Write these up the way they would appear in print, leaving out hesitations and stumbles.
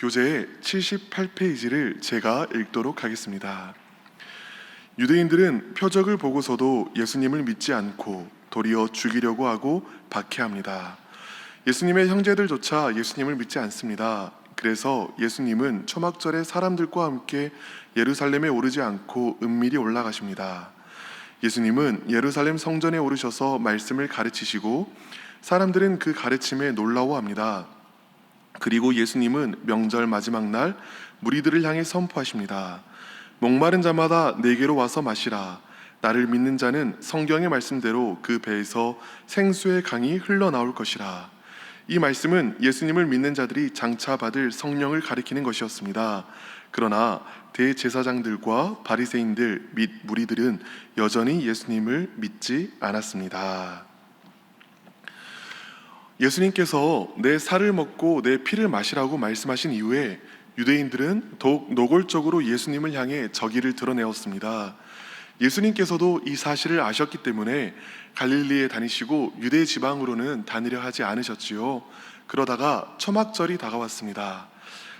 교재 78페이지를 제가 읽도록 하겠습니다. 유대인들은 표적을 보고서도 예수님을 믿지 않고 도리어 죽이려고 하고 박해합니다. 예수님의 형제들조차 예수님을 믿지 않습니다. 그래서 예수님은 초막절에 사람들과 함께 예루살렘에 오르지 않고 은밀히 올라가십니다. 예수님은 예루살렘 성전에 오르셔서 말씀을 가르치시고 사람들은 그 가르침에 놀라워합니다. 그리고 예수님은 명절 마지막 날 무리들을 향해 선포하십니다. 목마른 자마다 내게로 와서 마시라. 나를 믿는 자는 성경의 말씀대로 그 배에서 생수의 강이 흘러나올 것이라. 이 말씀은 예수님을 믿는 자들이 장차 받을 성령을 가리키는 것이었습니다. 그러나 대제사장들과 바리새인들 및 무리들은 여전히 예수님을 믿지 않았습니다. 예수님께서 내 살을 먹고 내 피를 마시라고 말씀하신 이후에 유대인들은 더욱 노골적으로 예수님을 향해 적의를 드러내었습니다. 예수님께서도 이 사실을 아셨기 때문에 갈릴리에 다니시고 유대 지방으로는 다니려 하지 않으셨지요. 그러다가 초막절이 다가왔습니다.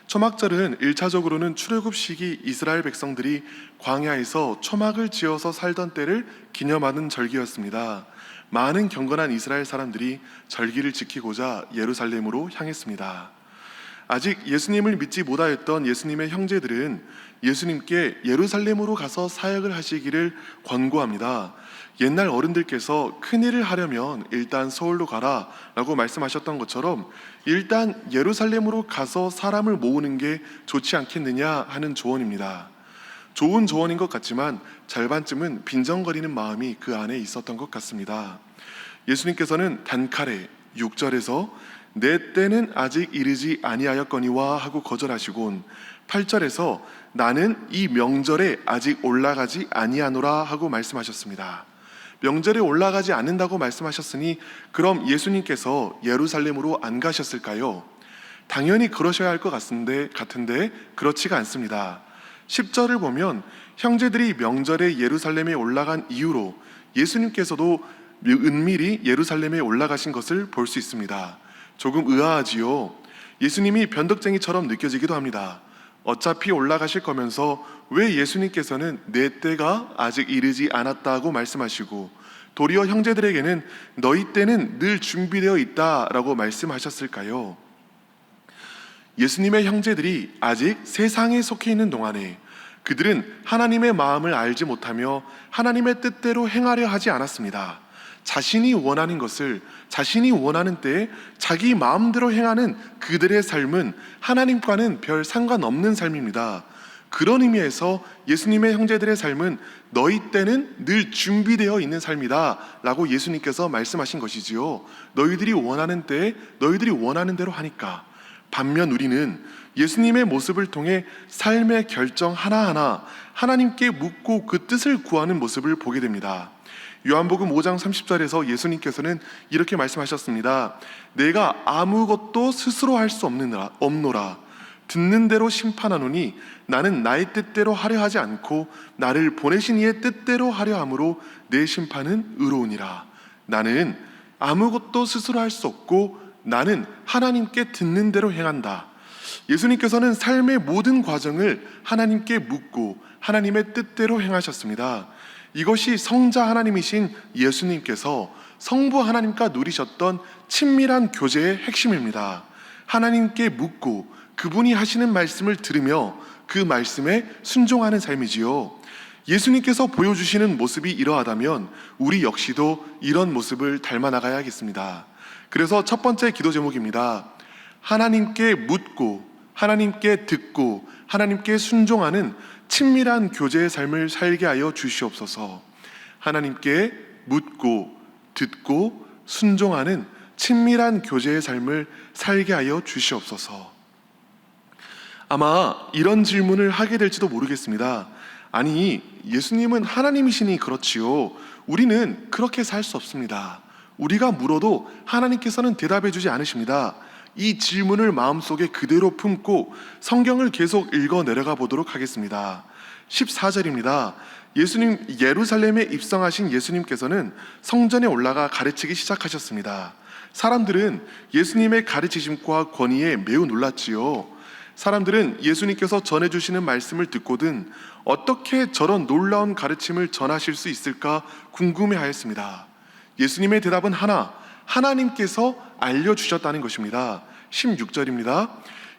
초막절은 1차적으로는 출애굽 시기 이스라엘 백성들이 광야에서 초막을 지어서 살던 때를 기념하는 절기였습니다. 많은 경건한 이스라엘 사람들이 절기를 지키고자 예루살렘으로 향했습니다. 아직 예수님을 믿지 못하였던 예수님의 형제들은 예수님께 예루살렘으로 가서 사역을 하시기를 권고합니다. 옛날 어른들께서 큰일을 하려면 일단 서울로 가라 라고 말씀하셨던 것처럼 일단 예루살렘으로 가서 사람을 모으는 게 좋지 않겠느냐 하는 조언입니다. 좋은 조언인 것 같지만 절반쯤은 빈정거리는 마음이 그 안에 있었던 것 같습니다. 예수님께서는 단칼에 6절에서 내 때는 아직 이르지 아니하였거니와 하고 거절하시곤 8절에서 나는 이 명절에 아직 올라가지 아니하노라 하고 말씀하셨습니다. 명절에 올라가지 않는다고 말씀하셨으니 그럼 예수님께서 예루살렘으로 안 가셨을까요? 당연히 그러셔야 할 것 같은데 그렇지가 않습니다. 10절을 보면 형제들이 명절에 예루살렘에 올라간 이후로 예수님께서도 은밀히 예루살렘에 올라가신 것을 볼 수 있습니다. 조금 의아하지요. 예수님이 변덕쟁이처럼 느껴지기도 합니다. 어차피 올라가실 거면서 왜 예수님께서는 내 때가 아직 이르지 않았다고 말씀하시고 도리어 형제들에게는 너희 때는 늘 준비되어 있다라고 말씀하셨을까요? 예수님의 형제들이 아직 세상에 속해 있는 동안에 그들은 하나님의 마음을 알지 못하며 하나님의 뜻대로 행하려 하지 않았습니다. 자신이 원하는 것을 자신이 원하는 때에 자기 마음대로 행하는 그들의 삶은 하나님과는 별 상관없는 삶입니다. 그런 의미에서 예수님의 형제들의 삶은 너희 때는 늘 준비되어 있는 삶이다 라고 예수님께서 말씀하신 것이지요. 너희들이 원하는 때에 너희들이 원하는 대로 하니까. 반면 우리는 예수님의 모습을 통해 삶의 결정 하나하나 하나님께 묻고 그 뜻을 구하는 모습을 보게 됩니다. 요한복음 5장 30절에서 예수님께서는 이렇게 말씀하셨습니다. 내가 아무것도 스스로 할 수 없노라. 듣는 대로 심판하노니 나는 나의 뜻대로 하려 하지 않고 나를 보내신 이의 뜻대로 하려 함으로 내 심판은 의로우니라. 나는 아무것도 스스로 할 수 없고 나는 하나님께 듣는 대로 행한다. 예수님께서는 삶의 모든 과정을 하나님께 묻고 하나님의 뜻대로 행하셨습니다. 이것이 성자 하나님이신 예수님께서 성부 하나님과 누리셨던 친밀한 교제의 핵심입니다. 하나님께 묻고 그분이 하시는 말씀을 들으며 그 말씀에 순종하는 삶이지요. 예수님께서 보여주시는 모습이 이러하다면 우리 역시도 이런 모습을 닮아 나가야겠습니다. 그래서 첫 번째 기도 제목입니다. 하나님께 묻고 하나님께 듣고 하나님께 순종하는 친밀한 교제의 삶을 살게 하여 주시옵소서. 하나님께 묻고 듣고 순종하는 친밀한 교제의 삶을 살게 하여 주시옵소서. 아마 이런 질문을 하게 될지도 모르겠습니다. 아니, 예수님은 하나님이시니 그렇지요. 우리는 그렇게 살 수 없습니다. 우리가 물어도 하나님께서는 대답해 주지 않으십니다. 이 질문을 마음속에 그대로 품고 성경을 계속 읽어 내려가 보도록 하겠습니다. 14절입니다. 예루살렘에 입성하신 예수님께서는 성전에 올라가 가르치기 시작하셨습니다. 사람들은 예수님의 가르치심과 권위에 매우 놀랐지요. 사람들은 예수님께서 전해주시는 말씀을 듣고든 어떻게 저런 놀라운 가르침을 전하실 수 있을까 궁금해하였습니다. 예수님의 대답은 하나님께서 알려주셨다는 것입니다. 16절입니다.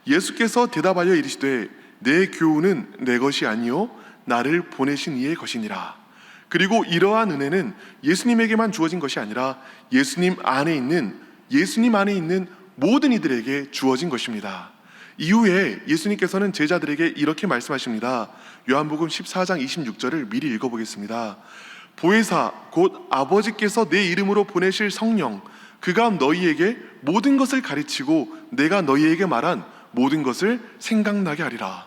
예수께서 대답하여 이르시되 내 교훈은 내 것이 아니요 나를 보내신 이의 것이니라. 그리고 이러한 은혜는 예수님에게만 주어진 것이 아니라 예수님 안에 있는 모든 이들에게 주어진 것입니다. 이후에 예수님께서는 제자들에게 이렇게 말씀하십니다. 요한복음 14장 26절을 미리 읽어보겠습니다. 보혜사 곧 아버지께서 내 이름으로 보내실 성령 그가 너희에게 모든 것을 가르치고 내가 너희에게 말한 모든 것을 생각나게 하리라.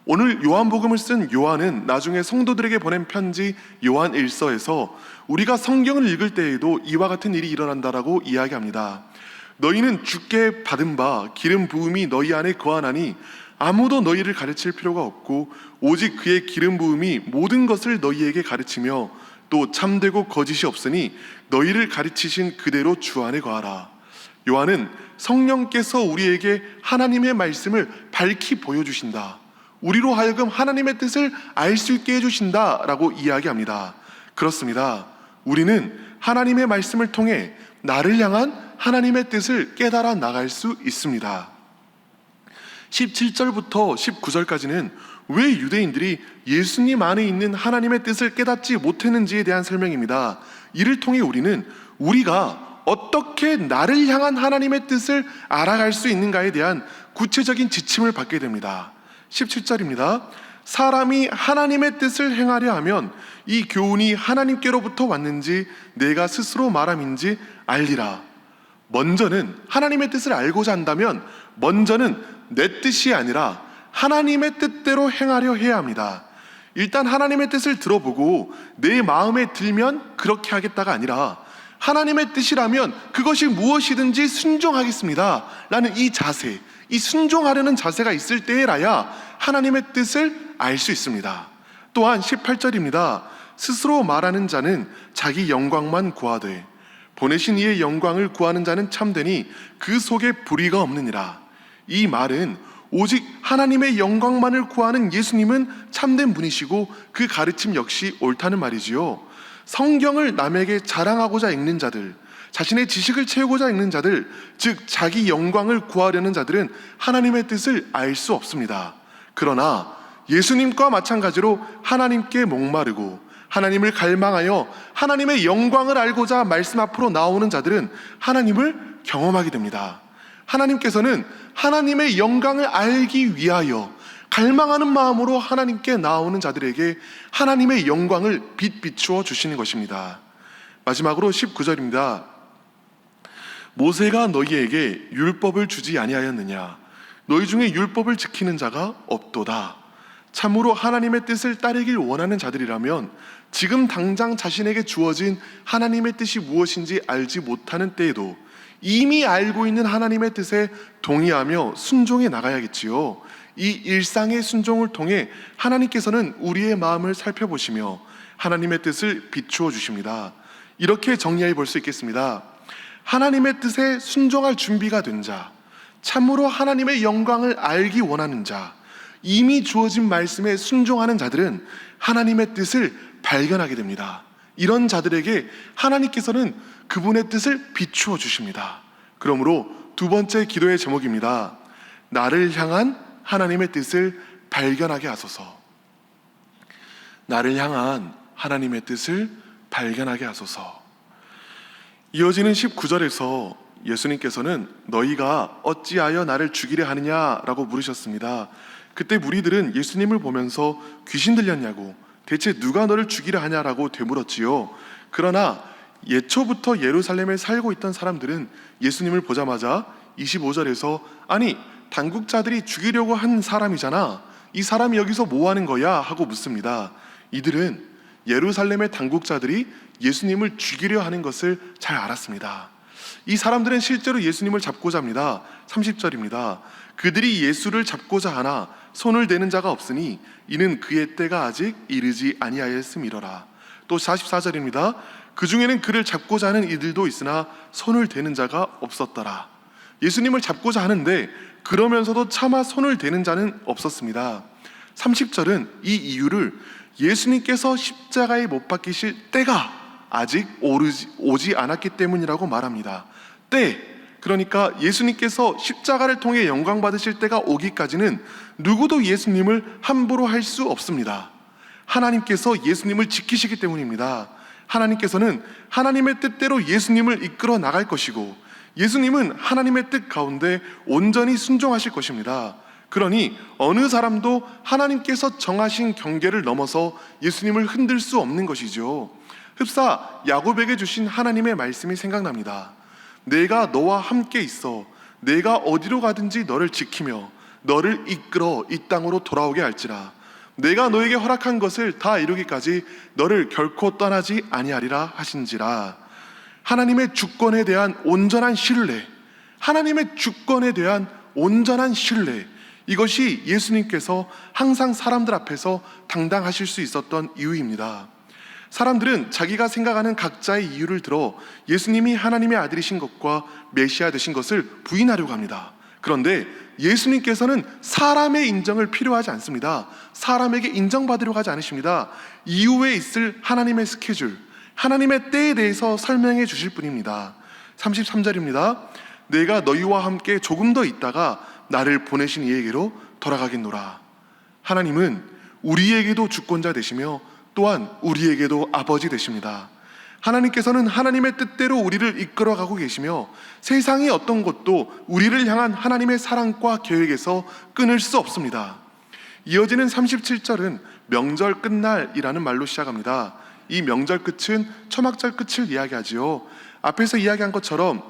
오늘 요한복음을 쓴 요한은 나중에 성도들에게 보낸 편지 요한 1서에서 우리가 성경을 읽을 때에도 이와 같은 일이 일어난다라고 이야기합니다. 너희는 주께 받은 바 기름 부음이 너희 안에 거하나니 아무도 너희를 가르칠 필요가 없고 오직 그의 기름 부음이 모든 것을 너희에게 가르치며 또 참되고 거짓이 없으니 너희를 가르치신 그대로 주 안에 거하라. 요한은 성령께서 우리에게 하나님의 말씀을 밝히 보여주신다, 우리로 하여금 하나님의 뜻을 알 수 있게 해주신다라고 이야기합니다. 그렇습니다. 우리는 하나님의 말씀을 통해 나를 향한 하나님의 뜻을 깨달아 나갈 수 있습니다. 17절부터 19절까지는 왜 유대인들이 예수님 안에 있는 하나님의 뜻을 깨닫지 못했는지에 대한 설명입니다. 이를 통해 우리가 어떻게 나를 향한 하나님의 뜻을 알아갈 수 있는가에 대한 구체적인 지침을 받게 됩니다. 17절입니다. 사람이 하나님의 뜻을 행하려 하면 이 교훈이 하나님께로부터 왔는지 내가 스스로 말함인지 알리라. 먼저는 하나님의 뜻을 알고자 한다면 먼저는 내 뜻이 아니라 하나님의 뜻대로 행하려 해야 합니다. 일단 하나님의 뜻을 들어보고 내 마음에 들면 그렇게 하겠다가 아니라 하나님의 뜻이라면 그것이 무엇이든지 순종하겠습니다 라는 이 자세, 이 순종하려는 자세가 있을 때에라야 하나님의 뜻을 알 수 있습니다. 또한 18절입니다. 스스로 말하는 자는 자기 영광만 구하되 보내신 이의 영광을 구하는 자는 참되니 그 속에 불의가 없느니라. 이 말은 오직 하나님의 영광만을 구하는 예수님은 참된 분이시고 그 가르침 역시 옳다는 말이지요. 성경을 남에게 자랑하고자 읽는 자들, 자신의 지식을 채우고자 읽는 자들, 즉 자기 영광을 구하려는 자들은 하나님의 뜻을 알 수 없습니다. 그러나 예수님과 마찬가지로 하나님께 목마르고 하나님을 갈망하여 하나님의 영광을 알고자 말씀 앞으로 나오는 자들은 하나님을 경험하게 됩니다. 하나님께서는 하나님의 영광을 알기 위하여 갈망하는 마음으로 하나님께 나오는 자들에게 하나님의 영광을 비추어 주시는 것입니다. 마지막으로 19절입니다. 모세가 너희에게 율법을 주지 아니하였느냐? 너희 중에 율법을 지키는 자가 없도다. 참으로 하나님의 뜻을 따르길 원하는 자들이라면 지금 당장 자신에게 주어진 하나님의 뜻이 무엇인지 알지 못하는 때에도 이미 알고 있는 하나님의 뜻에 동의하며 순종해 나가야겠지요. 이 일상의 순종을 통해 하나님께서는 우리의 마음을 살펴보시며 하나님의 뜻을 비추어 주십니다. 이렇게 정리해 볼 수 있겠습니다. 하나님의 뜻에 순종할 준비가 된 자, 참으로 하나님의 영광을 알기 원하는 자, 이미 주어진 말씀에 순종하는 자들은 하나님의 뜻을 발견하게 됩니다. 이런 자들에게 하나님께서는 그분의 뜻을 비추어 주십니다. 그러므로 두 번째 기도의 제목입니다. 나를 향한 하나님의 뜻을 발견하게 하소서. 나를 향한 하나님의 뜻을 발견하게 하소서. 이어지는 19절에서 예수님께서는 너희가 어찌하여 나를 죽이려 하느냐라고 물으셨습니다. 그때 무리들은 예수님을 보면서 귀신 들렸냐고, 대체 누가 너를 죽이려 하냐라고 되물었지요. 그러나 예초부터 예루살렘에 살고 있던 사람들은 예수님을 보자마자 25절에서 아니 당국자들이 죽이려고 한 사람이잖아, 이 사람이 여기서 뭐 하는 거야? 하고 묻습니다. 이들은 예루살렘의 당국자들이 예수님을 죽이려 하는 것을 잘 알았습니다. 이 사람들은 실제로 예수님을 잡고자 합니다. 30절입니다. 그들이 예수를 잡고자 하나 손을 대는 자가 없으니 이는 그의 때가 아직 이르지 아니하였음이로라. 또 44절입니다. 그 중에는 그를 잡고자 하는 이들도 있으나 손을 대는 자가 없었더라. 예수님을 잡고자 하는데 그러면서도 차마 손을 대는 자는 없었습니다. 30절은 이 이유를 예수님께서 십자가에 못 박히실 때가 아직 오지 않았기 때문이라고 말합니다. 때, 그러니까 예수님께서 십자가를 통해 영광 받으실 때가 오기까지는 누구도 예수님을 함부로 할 수 없습니다. 하나님께서 예수님을 지키시기 때문입니다. 하나님께서는 하나님의 뜻대로 예수님을 이끌어 나갈 것이고 예수님은 하나님의 뜻 가운데 온전히 순종하실 것입니다. 그러니 어느 사람도 하나님께서 정하신 경계를 넘어서 예수님을 흔들 수 없는 것이죠. 흡사 야곱에게 주신 하나님의 말씀이 생각납니다. 내가 너와 함께 있어 내가 어디로 가든지 너를 지키며 너를 이끌어 이 땅으로 돌아오게 할지라. 내가 너에게 허락한 것을 다 이루기까지 너를 결코 떠나지 아니하리라 하신지라. 하나님의 주권에 대한 온전한 신뢰, 하나님의 주권에 대한 온전한 신뢰, 이것이 예수님께서 항상 사람들 앞에서 당당하실 수 있었던 이유입니다. 사람들은 자기가 생각하는 각자의 이유를 들어 예수님이 하나님의 아들이신 것과 메시아 되신 것을 부인하려고 합니다. 그런데 예수님께서는 사람의 인정을 필요하지 않습니다. 사람에게 인정받으려고 하지 않으십니다. 이후에 있을 하나님의 스케줄, 하나님의 때에 대해서 설명해 주실 분입니다. 33절입니다. 내가 너희와 함께 조금 더 있다가 나를 보내신 이에게로 돌아가겠노라. 하나님은 우리에게도 주권자 되시며 또한 우리에게도 아버지 되십니다. 하나님께서는 하나님의 뜻대로 우리를 이끌어가고 계시며 세상의 어떤 것도 우리를 향한 하나님의 사랑과 계획에서 끊을 수 없습니다. 이어지는 37절은 명절 끝날이라는 말로 시작합니다. 이 명절 끝은 초막절 끝을 이야기하지요. 앞에서 이야기한 것처럼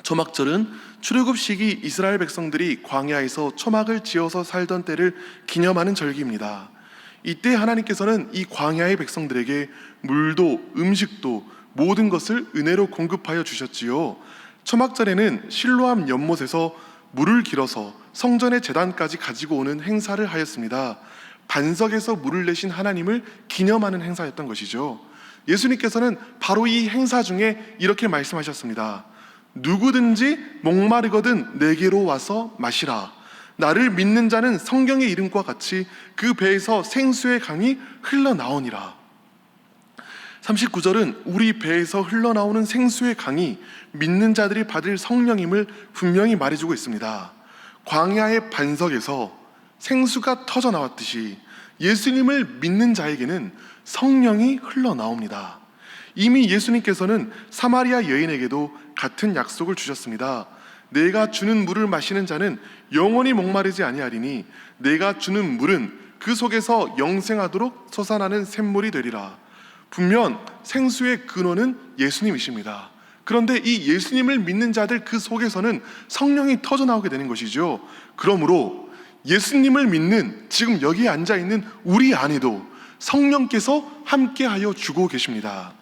초막절은 출애굽 시기 이스라엘 백성들이 광야에서 초막을 지어서 살던 때를 기념하는 절기입니다. 이때 하나님께서는 이 광야의 백성들에게 물도 음식도 모든 것을 은혜로 공급하여 주셨지요. 초막절에는 실로암 연못에서 물을 길어서 성전의 제단까지 가지고 오는 행사를 하였습니다. 반석에서 물을 내신 하나님을 기념하는 행사였던 것이죠. 예수님께서는 바로 이 행사 중에 이렇게 말씀하셨습니다. 누구든지 목마르거든 내게로 와서 마시라. 나를 믿는 자는 성경의 이름과 같이 그 배에서 생수의 강이 흘러나오니라. 39절은 우리 배에서 흘러나오는 생수의 강이 믿는 자들이 받을 성령임을 분명히 말해주고 있습니다. 광야의 반석에서 생수가 터져 나왔듯이 예수님을 믿는 자에게는 성령이 흘러나옵니다. 이미 예수님께서는 사마리아 여인에게도 같은 약속을 주셨습니다. 내가 주는 물을 마시는 자는 영원히 목마르지 아니하리니 내가 주는 물은 그 속에서 영생하도록 솟아나는 샘물이 되리라. 분명 생수의 근원은 예수님이십니다. 그런데 이 예수님을 믿는 자들 그 속에서는 성령이 터져나오게 되는 것이죠. 그러므로 예수님을 믿는 지금 여기에 앉아있는 우리 안에도 성령께서 함께하여 주고 계십니다.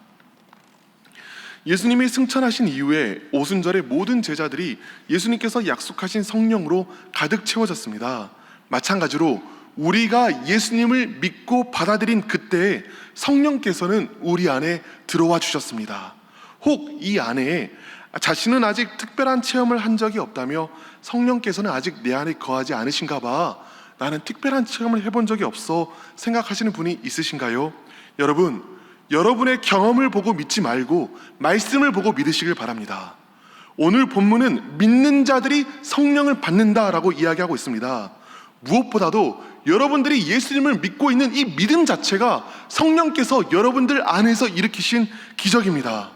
예수님이 승천하신 이후에 오순절에 모든 제자들이 예수님께서 약속하신 성령으로 가득 채워졌습니다. 마찬가지로 우리가 예수님을 믿고 받아들인 그때에 성령께서는 우리 안에 들어와 주셨습니다. 혹 이 안에 자신은 아직 특별한 체험을 한 적이 없다며 성령께서는 아직 내 안에 거하지 않으신가 봐, 나는 특별한 체험을 해본 적이 없어 생각하시는 분이 있으신가요? 여러분의 경험을 보고 믿지 말고 말씀을 보고 믿으시길 바랍니다. 오늘 본문은 믿는 자들이 성령을 받는다라고 이야기하고 있습니다. 무엇보다도 여러분들이 예수님을 믿고 있는 이 믿음 자체가 성령께서 여러분들 안에서 일으키신 기적입니다.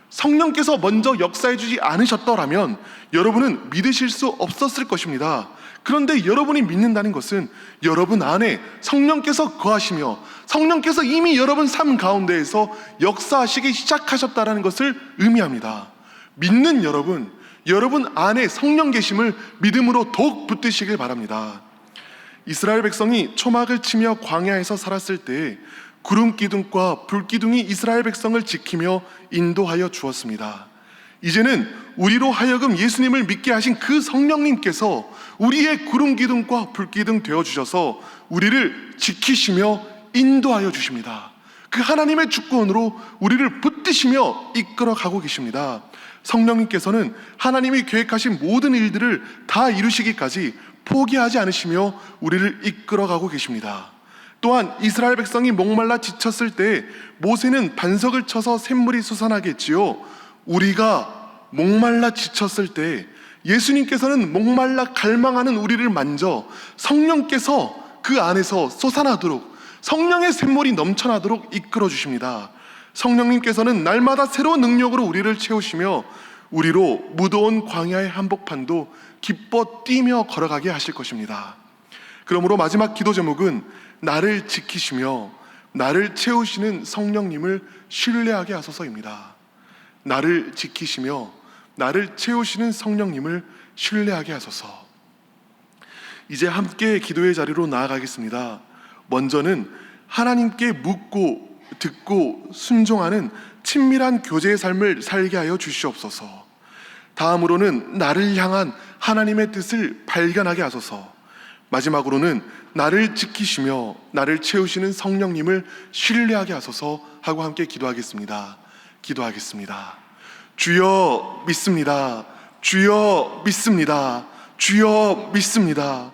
성령께서 먼저 역사해 주지 않으셨더라면 여러분은 믿으실 수 없었을 것입니다. 그런데 여러분이 믿는다는 것은 여러분 안에 성령께서 거하시며 성령께서 이미 여러분 삶 가운데에서 역사하시기 시작하셨다는 것을 의미합니다. 믿는 여러분 안에 성령 계심을 믿음으로 더욱 붙드시길 바랍니다. 이스라엘 백성이 초막을 치며 광야에서 살았을 때 구름 기둥과 불 기둥이 이스라엘 백성을 지키며 인도하여 주었습니다. 이제는 우리로 하여금 예수님을 믿게 하신 그 성령님께서 우리의 구름 기둥과 불 기둥 되어 주셔서 우리를 지키시며 인도하여 주십니다. 그 하나님의 주권으로 우리를 붙드시며 이끌어 가고 계십니다. 성령님께서는 하나님이 계획하신 모든 일들을 다 이루시기까지 포기하지 않으시며 우리를 이끌어가고 계십니다. 또한 이스라엘 백성이 목말라 지쳤을 때 모세는 반석을 쳐서 샘물이 솟아나게 했지요. 우리가 목말라 지쳤을 때 예수님께서는 목말라 갈망하는 우리를 만져 성령께서 그 안에서 솟아나도록, 성령의 샘물이 넘쳐나도록 이끌어 주십니다. 성령님께서는 날마다 새로운 능력으로 우리를 채우시며 우리로 무더운 광야의 한복판도 기뻐 뛰며 걸어가게 하실 것입니다. 그러므로 마지막 기도 제목은 나를 지키시며 나를 채우시는 성령님을 신뢰하게 하소서입니다. 나를 지키시며 나를 채우시는 성령님을 신뢰하게 하소서. 이제 함께 기도의 자리로 나아가겠습니다. 먼저는 하나님께 묻고 듣고 순종하는 친밀한 교제의 삶을 살게 하여 주시옵소서. 다음으로는 나를 향한 하나님의 뜻을 발견하게 하소서. 마지막으로는 나를 지키시며 나를 채우시는 성령님을 신뢰하게 하소서 하고 함께 기도하겠습니다. 기도하겠습니다. 주여 믿습니다. 주여 믿습니다. 주여 믿습니다.